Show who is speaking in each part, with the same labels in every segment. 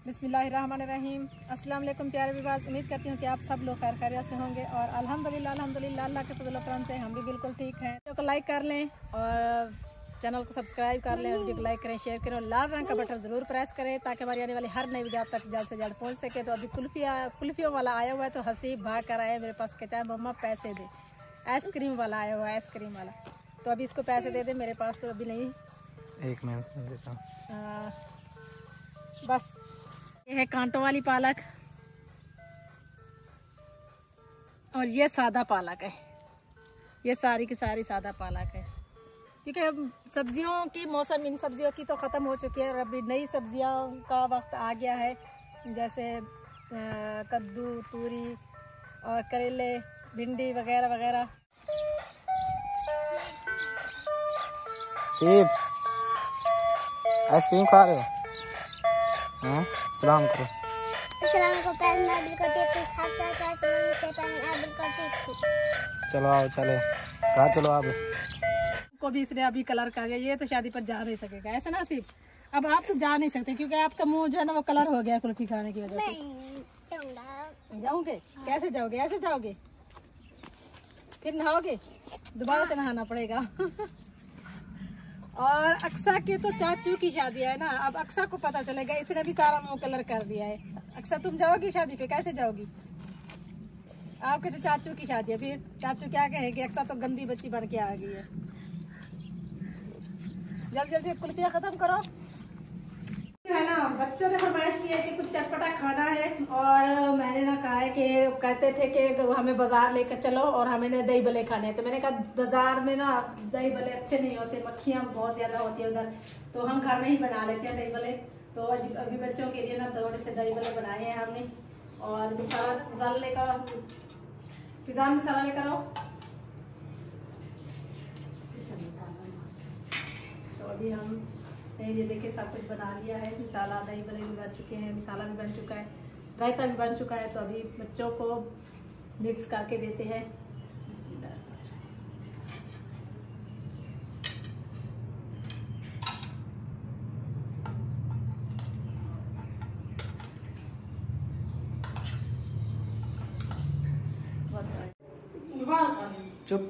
Speaker 1: बिस्मिल्लाहिर्रहमानिर्रहीम। अस्सलाम वालेकुम प्यारे विवास। उम्मीद करती हूँ कि आप सब लोग खैर खैरियत से होंगे और अल्हम्दुलिल्लाह अल्लाह के फजल करम से हम भी बिल्कुल ठीक हैं। वीडियो को लाइक कर लें और चैनल को सब्सक्राइब कर लें और वीडियो को लाइक करें, शेयर करें और लाल रंग का बटन ज़रूर प्रेस करें ताकि हमारी आने वाली हर नई वीडियो आप तक जल्द से जल्द पहुँच सके। तो अभी कुल्फियों वाला आया हुआ है तो हसीब भाग कर आया मेरे पास, कहता है मम्मा पैसे दे। आइसक्रीम वाला आया हुआ है, आइसक्रीम वाला। तो अभी इसको पैसे दे दे, मेरे पास तो अभी नहीं।
Speaker 2: एक मिनट में देता हूँ।
Speaker 1: बस ये है कांटों वाली पालक और ये सादा पालक है। ये सारी की सारी सादा पालक है क्योंकि अब सब्जियों की मौसम इन सब्जियों की तो ख़त्म हो चुकी है और अभी नई सब्जियों का वक्त आ गया है, जैसे कद्दू, तूरी और करेले, भिंडी वगैरह वगैरह।
Speaker 2: सेब आइसक्रीम खा रहे हो? हाँ, सलाम करो। चलो आओ, चले घर चलो। आप
Speaker 1: को भी इसने अभी कलर कर दिया, ये तो शादी पर जा नहीं सकेगा, ऐसा ना सिर्फ। अब आप तो जा नहीं सकते क्योंकि आपका मुंह जो है ना वो कलर हो गया कुल्फी खाने की वजह से। जाओगे? कैसे जाओगे? ऐसे जाओगे? फिर नहाओगे? दोबारा से नहाना पड़ेगा। और अक्सा के तो चाचू की शादी है ना, अब अक्सा को पता चलेगा, इसने भी सारा मुंह कलर कर दिया है। अक्सा तुम जाओगी शादी पे? कैसे जाओगी? आपके तो चाचू की शादी है, फिर चाचू क्या कहेंगे? अक्सा तो गंदी बच्ची बन के आ गई है। जल्दी जल्दी कुल्फियाँ खत्म करो। है ना, बच्चों ने फरमाइश की है कि कुछ चटपटा खाना है और मैंने ना कहा है कि कहते थे कि हमें बाजार लेकर चलो और हमें ना दही भल्ले खाने हैं। तो मैंने कहा बाजार में ना दही भल्ले अच्छे नहीं होते, मक्खियाँ बहुत ज्यादा होती है उधर, तो हम घर में ही बना लेते हैं दही भल्ले। तो अभी बच्चों के लिए ना थोड़े से दही भल्ले बनाए हैं हमने। और मसाला लेकर, फिजान मसाला लेकर आओ। तो अभी हम ये देखिए सब कुछ बना लिया है। मसाला, दही भल्ले भी बन चुके हैं, मसाला भी बन चुका है, रायता भी बन चुका है। तो अभी बच्चों को मिक्स करके देते हैं।
Speaker 2: चुप।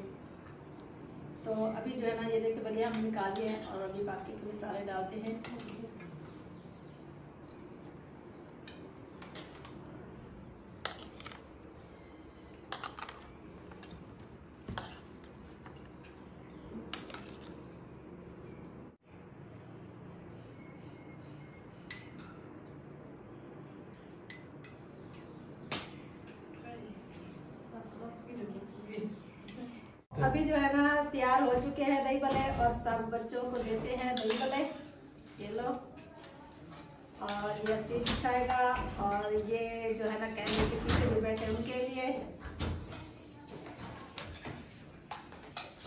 Speaker 1: तो अभी जो है ना ये देखिए भलिया हम निकाल लिए हैं और अभी बाकी के मसाले डालते हैं। अभी जो है ना तैयार हो चुके हैं दही भल्ले और सब बच्चों को देते हैं दही भल्ले। ये लो, और ये सीट खाएगा और ये जो है ना कैमरे के पीछे भी बैठे उनके लिए,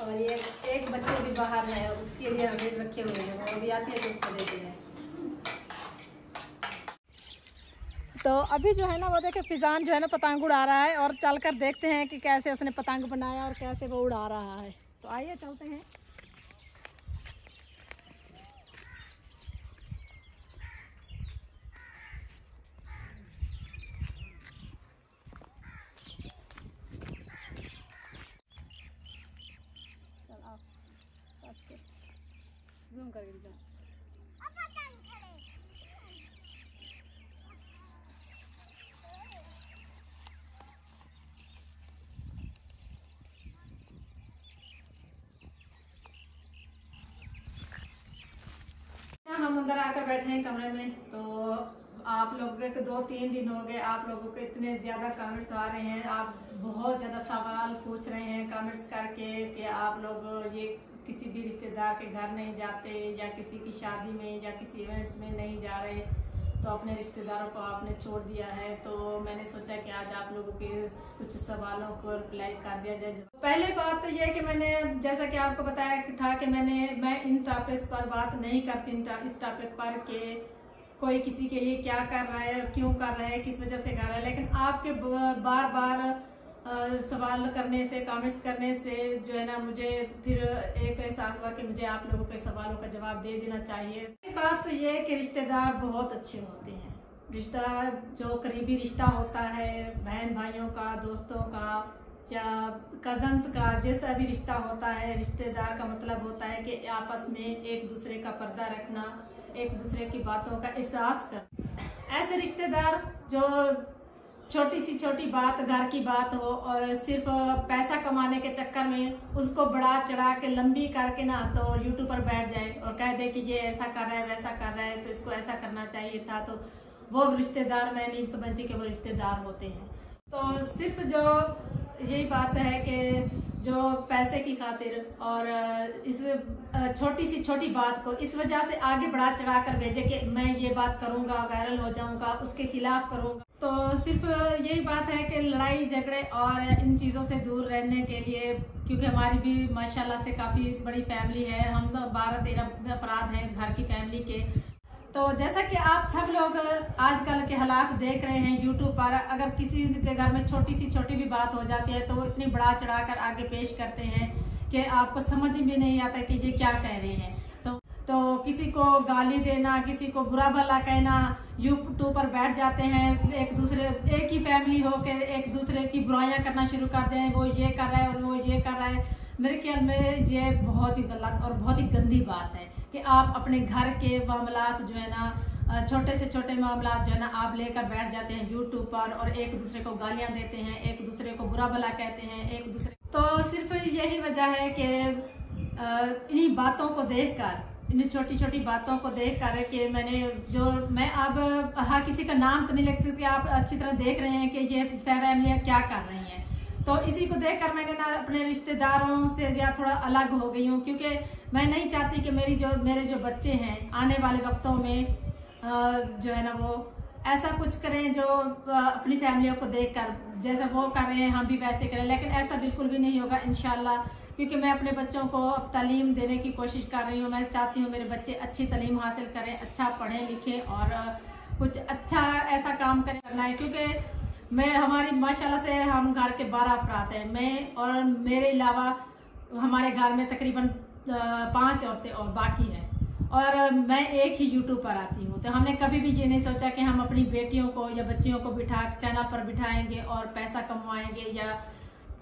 Speaker 1: और ये एक बच्चे भी बाहर है उसके लिए हमें रखे हुए हैं, वो अभी आते हैं तो उसको देते हैं। तो अभी जो है ना वो देखे फिजान जो है ना पतंग उड़ा रहा है और चलकर देखते हैं कि कैसे उसने पतंग बनाया और कैसे वो उड़ा रहा है। तो आइए चलते हैं। चल आओ, जूम करके दिखाओ। हम अंदर आकर बैठे हैं कमरे में। तो आप लोगों के 2-3 दिन हो गए, आप लोगों के इतने ज़्यादा कमेंट्स आ रहे हैं, आप बहुत ज़्यादा सवाल पूछ रहे हैं कमेंट्स करके कि आप लोग ये किसी भी रिश्तेदार के घर नहीं जाते या किसी की शादी में या किसी इवेंट्स में नहीं जा रहे, तो अपने रिश्तेदारों को आपने छोड़ दिया है। तो मैंने सोचा कि आज आप लोगों के कुछ सवालों को रिप्लाई कर दिया जाए। पहले बात तो यह है कि मैंने जैसा कि आपको बताया था कि मैं इन टॉपिक्स पर बात नहीं करती, इस टॉपिक पर कि कोई किसी के लिए क्या कर रहा है, क्यों कर रहा है, किस वजह से कर रहा है। लेकिन आपके बार बार सवाल करने से, कमेंट्स करने से जो है ना मुझे फिर एक एहसास हुआ कि मुझे आप लोगों के सवालों का जवाब दे देना चाहिए। बात तो ये है कि रिश्तेदार बहुत अच्छे होते हैं, रिश्ता जो करीबी रिश्ता होता है, बहन भाइयों का, दोस्तों का या कजन्स का, जैसा भी रिश्ता होता है, रिश्तेदार का मतलब होता है कि आपस में एक दूसरे का पर्दा रखना, एक दूसरे की बातों का एहसास करना। ऐसे रिश्तेदार जो छोटी सी छोटी बात, घर की बात हो और सिर्फ पैसा कमाने के चक्कर में उसको बढ़ा चढ़ा के लंबी करके ना तो यूट्यूब पर बैठ जाए और कह दे कि ये ऐसा कर रहा है, वैसा कर रहा है, तो इसको ऐसा करना चाहिए था, तो वो रिश्तेदार मैं नहीं समझती कि वो रिश्तेदार होते हैं। तो सिर्फ जो यही बात है कि जो पैसे की खातिर और इस छोटी सी छोटी बात को इस वजह से आगे बढ़ा चढ़ा कर भेजे कि मैं ये बात करूंगा, वायरल हो जाऊंगा, उसके खिलाफ करूंगा। तो सिर्फ यही बात है कि लड़ाई झगड़े और इन चीज़ों से दूर रहने के लिए, क्योंकि हमारी भी माशाल्लाह से काफ़ी बड़ी फैमिली है, हम 12-13 अफराद हैं घर की फैमिली के। तो जैसा कि आप सब लोग आजकल के हालात देख रहे हैं यूट्यूब पर, अगर किसी के घर में छोटी सी छोटी भी बात हो जाती है तो वो इतनी बढ़ा चढ़ा कर आगे पेश करते हैं कि आपको समझ भी नहीं आता कि ये क्या कह रहे हैं। तो किसी को गाली देना, किसी को बुरा भला कहना, यूट्यूब पर बैठ जाते हैं, एक ही फैमिली होकर एक दूसरे की बुराइयां करना शुरू कर दें, वो ये कर रहा है और वो ये कर रहा है। मेरे ख्याल में ये बहुत ही गलत और बहुत ही गंदी बात है कि आप अपने घर के मामलात जो है ना, छोटे से छोटे मामलात जो है ना, आप लेकर बैठ जाते हैं यूट्यूब पर और एक दूसरे को गालियां देते हैं, एक दूसरे को बुरा भला कहते हैं, एक दूसरे। तो सिर्फ यही वजह है कि इन्हीं बातों को देखकर, इन छोटी छोटी बातों को देख कर कि मैं अब हर किसी का नाम तो नहीं लिख सकती, आप अच्छी तरह देख रहे हैं कि ये फैमिलियाँ क्या कर रही हैं। तो इसी को देखकर मैंने ना अपने रिश्तेदारों से ज़्यादा थोड़ा अलग हो गई हूँ, क्योंकि मैं नहीं चाहती कि मेरे जो बच्चे हैं आने वाले वक्तों में जो है ना वो ऐसा कुछ करें जो अपनी फैमिलियों को देखकर जैसा वो कर रहे हैं हम भी वैसे करें। लेकिन ऐसा बिल्कुल भी नहीं होगा इंशाल्लाह, क्योंकि मैं अपने बच्चों को अब तालीम देने की कोशिश कर रही हूँ। मैं चाहती हूँ मेरे बच्चे अच्छी तालीम हासिल करें, अच्छा पढ़ें लिखें और कुछ अच्छा ऐसा काम करना है, क्योंकि हमारी माशाल्लाह से हम घर के 12 अफराद हैं, मैं और मेरे अलावा हमारे घर में तकरीबन 5 औरतें और बाकी हैं, और मैं एक ही यूट्यूब पर आती हूँ। तो हमने कभी भी ये नहीं सोचा कि हम अपनी बेटियों को या बच्चियों को चैनल पर बिठाएंगे और पैसा कमाएंगे, या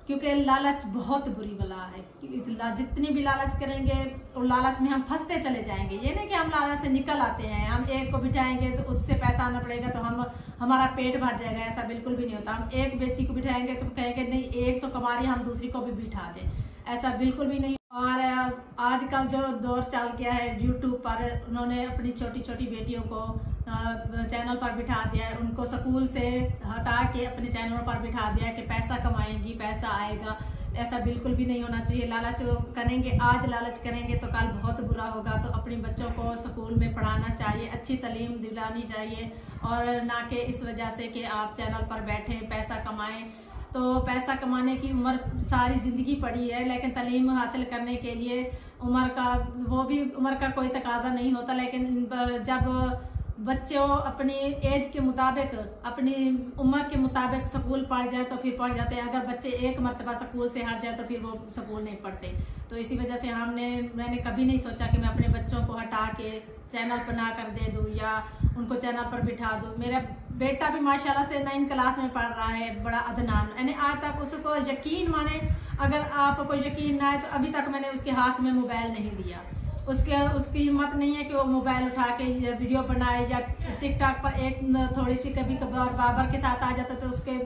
Speaker 1: क्योंकि लालच बहुत बुरी बला है। जितनी भी लालच करेंगे तो लालच में हम फंसते चले जाएंगे। ये नहीं कि हम लालच से निकल आते हैं, हम एक को बिठाएंगे तो उससे पैसा आना पड़ेगा तो हमारा पेट भर जाएगा, ऐसा बिल्कुल भी नहीं होता। हम एक बेटी को बिठाएंगे तो कहेंगे नहीं एक तो कमा रही है, हम दूसरी को भी बिठा दें, ऐसा बिल्कुल भी नहीं। और आजकल जो दौर चल गया है यूट्यूब पर, उन्होंने अपनी छोटी छोटी बेटियों को चैनल पर बिठा दिया है, उनको स्कूल से हटा के अपने चैनलों पर बिठा दिया है कि पैसा कमाएंगी, पैसा आएगा। ऐसा बिल्कुल भी नहीं होना चाहिए। लालच करेंगे, आज लालच करेंगे तो कल बहुत बुरा होगा। तो अपने बच्चों को स्कूल में पढ़ाना चाहिए, अच्छी तालीम दिलानी चाहिए, और ना कि इस वजह से कि आप चैनल पर बैठें पैसा कमाएं। तो पैसा कमाने की उम्र सारी ज़िंदगी पड़ी है, लेकिन तालीम हासिल करने के लिए उम्र का कोई तकाजा नहीं होता। लेकिन जब बच्चों अपनी एज के मुताबिक, अपनी उम्र के मुताबिक स्कूल पढ़ जाए तो फिर पढ़ जाते हैं। अगर बच्चे एक मरतबा स्कूल से हट जाए तो फिर वो स्कूल नहीं पढ़ते। तो इसी वजह से मैंने कभी नहीं सोचा कि मैं अपने बच्चों को हटा के चैनल बना कर दे दूँ या उनको चैनल पर बिठा दूँ। मेरा बेटा भी माशाल्लाह से 9th क्लास में पढ़ रहा है, बड़ा अदनान। मैंने आज तक उसको यकीन माने, अगर आपको यकीन ना है तो अभी तक मैंने उसके हाथ में मोबाइल नहीं दिया। उसकी हिम्मत नहीं है कि वो मोबाइल उठा के वीडियो बनाए, या टिकटॉक पर एक थोड़ी सी कभी कभार बाबर के साथ आ जाता तो उसके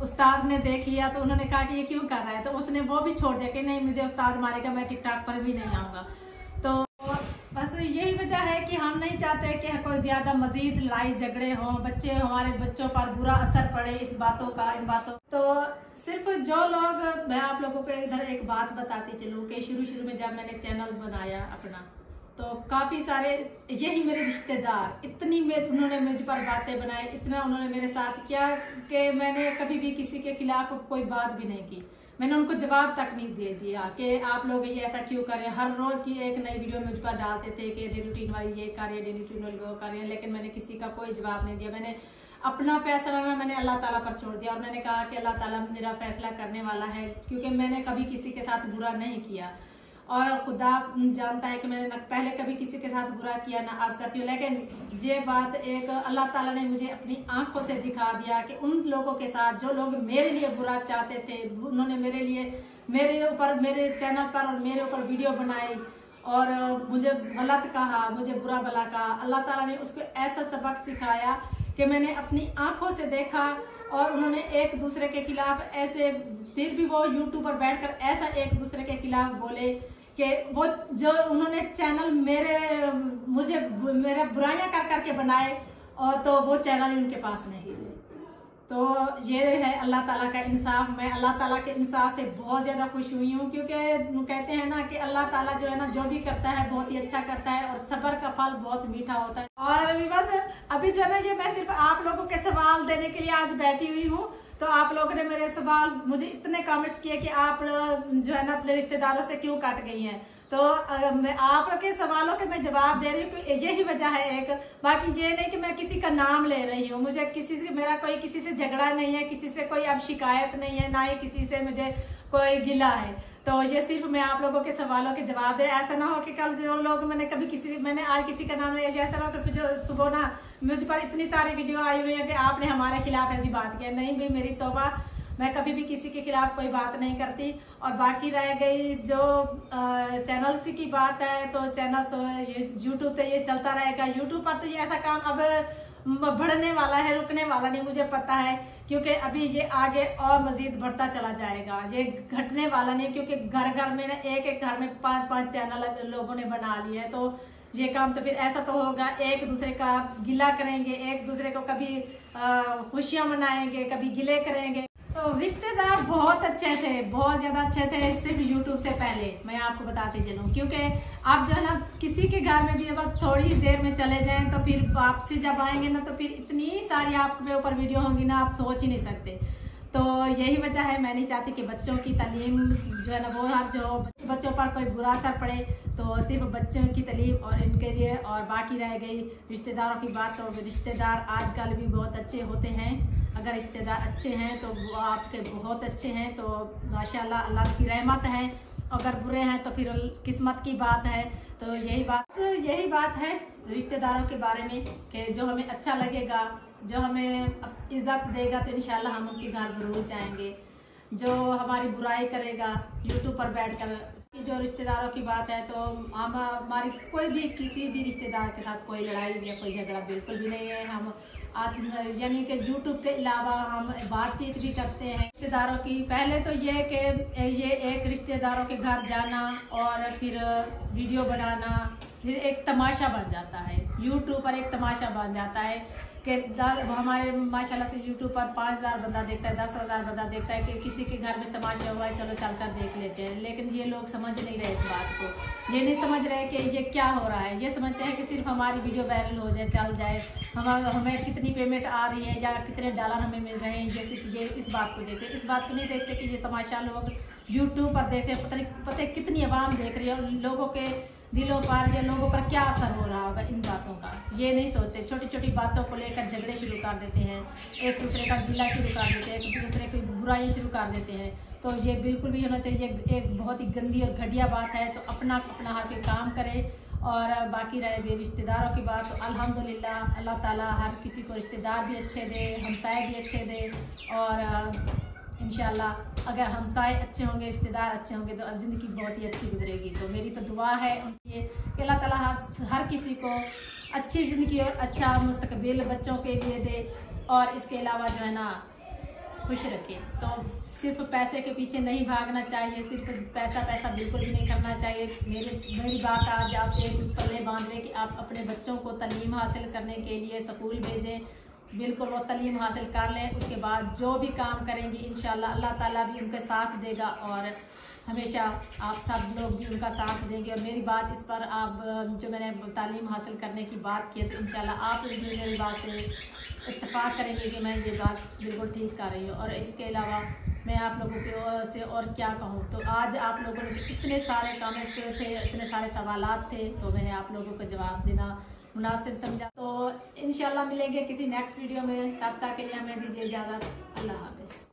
Speaker 1: उस्ताद ने देख लिया तो उन्होंने कहा कि ये क्यों कर रहा है, तो उसने वो भी छोड़ दिया कि नहीं मुझे उस्ताद मारेगा, मैं टिकटॉक पर भी नहीं आऊँगा। तो बस यही वजह है कि हम नहीं चाहते कि कोई ज़्यादा मजीद लड़ाई झगड़े हों, हमारे बच्चों पर बुरा असर पड़े इन बातों। तो सिर्फ जो लोग, मैं आप लोगों को इधर एक बात बताती चलूँ कि शुरू में जब मैंने चैनल बनाया अपना, तो काफ़ी सारे यही मेरे रिश्तेदार उन्होंने मुझ पर बातें बनाई, इतना उन्होंने मेरे साथ किया कि मैंने कभी भी किसी के खिलाफ कोई बात भी नहीं की। मैंने उनको जवाब तक नहीं दे दिया कि आप लोग ये ऐसा क्यों कर रहे हैं। हर रोज़ की एक नई वीडियो मुझ पर डालते थे कि डेली रूटीन वाली ये कर रहे हैं, डेली रूटीन वाली वो कर रहे हैं, लेकिन मैंने किसी का कोई जवाब नहीं दिया। मैंने अपना फैसला मैंने अल्लाह ताला पर छोड़ दिया, और मैंने कहा कि अल्लाह ताला मेरा फैसला करने वाला है, क्योंकि मैंने कभी किसी के साथ बुरा नहीं किया। और खुदा जानता है कि मैंने न पहले कभी किसी के साथ बुरा किया ना अब करती हूँ। लेकिन ये बात एक अल्लाह ताला ने मुझे अपनी आंखों से दिखा दिया कि उन लोगों के साथ जो लोग मेरे लिए बुरा चाहते थे, उन्होंने मेरे ऊपर, मेरे चैनल पर और मेरे ऊपर वीडियो बनाई और मुझे गलत कहा, मुझे बुरा भला कहा। अल्लाह ताला ने उसको ऐसा सबक सिखाया कि मैंने अपनी आंखों से देखा और उन्होंने एक दूसरे के खिलाफ ऐसे, फिर भी वो यूट्यूब पर बैठकर ऐसा एक दूसरे के खिलाफ बोले कि वो जो उन्होंने चैनल मेरे बुराइयां कर करके बनाए और तो वो चैनल उनके पास नहीं रहे। तो ये है अल्लाह ताला का इंसाफ। मैं अल्लाह ताला के इंसाफ से बहुत ज़्यादा खुश हुई हूँ, क्योंकि कहते हैं ना कि अल्लाह ताला जो है ना जो भी करता है बहुत ही अच्छा करता है और सब्र का फल बहुत मीठा होता है। और अभी बस अभी जो है ना, ये मैं सिर्फ आप लोगों के सवाल देने के लिए आज बैठी हुई हूँ। तो आप लोगों ने मेरे सवाल, मुझे इतने कमेंट्स किए कि आप जो है ना अपने रिश्तेदारों से क्यों कट गई हैं। तो मैं आपके सवालों के मैं जवाब दे रही हूँ कि यही वजह है एक। बाकी ये नहीं कि मैं किसी का नाम ले रही हूँ, मुझे किसी से, मेरा कोई किसी से झगड़ा नहीं है, किसी से कोई अब शिकायत नहीं है, ना ही किसी से मुझे कोई गिला है। तो ये सिर्फ मैं आप लोगों के सवालों के जवाब दे। ऐसा ना हो कि कल जो लोग मैंने आज किसी का नाम लिया, ऐसा ना हो कि जो सुबह ना मुझ पर इतनी सारी वीडियो आई हुई है कि आपने हमारे खिलाफ ऐसी बात की। नहीं भी, मेरी तौबा, मैं कभी भी किसी के खिलाफ कोई बात नहीं करती। और बाकी रह गई जो चैनल की बात है, तो चैनल तो ये यूट्यूब तो ये चलता रहेगा। यूट्यूब पर तो ये ऐसा काम अब बढ़ने वाला है, रुकने वाला नहीं, मुझे पता है, क्योंकि अभी ये आगे और मजीद बढ़ता चला जाएगा, ये घटने वाला नहीं। क्योंकि घर घर में ना एक घर में 5-5 चैनल लोगों ने बना लिए हैं। तो ये काम तो फिर ऐसा तो होगा, एक दूसरे का गिला करेंगे, एक दूसरे को कभी खुशियां मनाएंगे, कभी गिले करेंगे। तो रिश्तेदार बहुत अच्छे थे, बहुत ज्यादा अच्छे थे, सिर्फ यूट्यूब से पहले मैं आपको बताती चलूं। क्योंकि आप जो है ना किसी के घर में भी अगर थोड़ी देर में चले जाएं तो फिर वापसी जब आएंगे ना, तो फिर इतनी सारी आपके ऊपर वीडियो होंगी ना, आप सोच ही नहीं सकते। तो यही वजह है, मैं नहीं चाहती कि बच्चों की तालीम जो है ना वो जो बच्चों पर कोई बुरा असर पड़े। तो सिर्फ बच्चों की तालीम और इनके लिए। और बाकी रह गई रिश्तेदारों की बात, तो रिश्तेदार आजकल भी बहुत अच्छे होते हैं। अगर रिश्तेदार अच्छे हैं तो वो आपके बहुत अच्छे हैं, तो माशाल्लाह अल्लाह की रहमत है। अगर बुरे हैं तो फिर किस्मत की बात है। तो यही बात है रिश्तेदारों के बारे में कि जो हमें अच्छा लगेगा, जो हमें इज्जत देगा, तो इंशाल्लाह हम उनके घर ज़रूर जाएंगे। जो हमारी बुराई करेगा यूट्यूब पर बैठकर, जो रिश्तेदारों की बात है, तो हमारी कोई भी किसी भी रिश्तेदार के साथ कोई लड़ाई या कोई झगड़ा बिल्कुल भी नहीं है। हम यानी कि यूट्यूब के अलावा हम बातचीत भी करते हैं रिश्तेदारों की। पहले तो ये कि ये एक रिश्तेदारों के घर जाना और फिर वीडियो बनाना फिर एक तमाशा बन जाता है, यूट्यूब पर एक तमाशा बन जाता है कि हमारे माशाल्लाह से यूट्यूब पर 5000 बंदा देखता है, 10,000 बंदा देखता है कि किसी के घर में तमाशा हुआ है, चलो चलकर देख लेते हैं। लेकिन ये लोग समझ नहीं रहे इस बात को, ये नहीं समझ रहे कि ये क्या हो रहा है। ये समझते हैं कि सिर्फ हमारी वीडियो वायरल हो जाए, चल जाए, हमें कितनी पेमेंट आ रही है या कितने डॉलर हमें मिल रहे हैं, जैसे कि ये इस बात को देखते, इस बात को नहीं देखते कि ये तमाशा लोग यूट्यूब पर देख रहे हैं। पता कितनी आवाम देख रही है और लोगों के दिलों पर या लोगों पर क्या असर हो रहा होगा इन बातों का, ये नहीं सोचते। छोटी छोटी बातों को लेकर झगड़े शुरू कर देते हैं, एक दूसरे का गिला शुरू कर देते हैं, एक दूसरे की बुराइयां शुरू कर देते हैं। तो ये बिल्कुल भी होना चाहिए, एक बहुत ही गंदी और घटिया बात है। तो अपना हर कोई काम करे। और बाकी रह गई रिश्तेदारों की बात, तो अल्हम्दुलिल्लाह अल्लाह ताला हर किसी को रिश्तेदार भी अच्छे दे, हमसाए भी अच्छे दे। और इंशाल्लाह अगर हमसाए अच्छे होंगे, रिश्तेदार अच्छे होंगे, तो ज़िंदगी बहुत ही अच्छी गुजरेगी। तो मेरी तो दुआ है उनसे कि अल्लाह ताला हर किसी को अच्छी ज़िंदगी और अच्छा मुस्तकबिल बच्चों के लिए दे, और इसके अलावा जो है ना खुश रखे। तो सिर्फ पैसे के पीछे नहीं भागना चाहिए, सिर्फ पैसा बिल्कुल भी नहीं करना चाहिए। मेरी बात आज आप एक पल्ले बांध लें कि आप अपने बच्चों को तालीम हासिल करने के लिए स्कूल भेजें, बिल्कुल वो तालीम हासिल कर लें। उसके बाद जो भी काम करेंगी इंशाल्लाह अल्लाह ताला भी उनके साथ देगा, और हमेशा आप सब लोग भी उनका साथ देंगे। और मेरी बात इस पर आप जो मैंने तालीम हासिल करने की बात की है, तो इंशाल्लाह आप भी मेरी बात से इत्तेफाक करेंगे कि मैं ये बात बिल्कुल ठीक कर रही हूँ। और इसके अलावा मैं आप लोगों की ओर से और क्या कहूँ। तो आज आप लोगों ने इतने सारे कमेंट्स थे, इतने सारे सवालात थे, तो मैंने आप लोगों को जवाब देना मुनासिब समझा। तो इंशाल्लाह मिलेंगे किसी नेक्स्ट वीडियो में, तब तक के लिए हमें दीजिए इजाज़त। अल्लाह हाफ़िज़।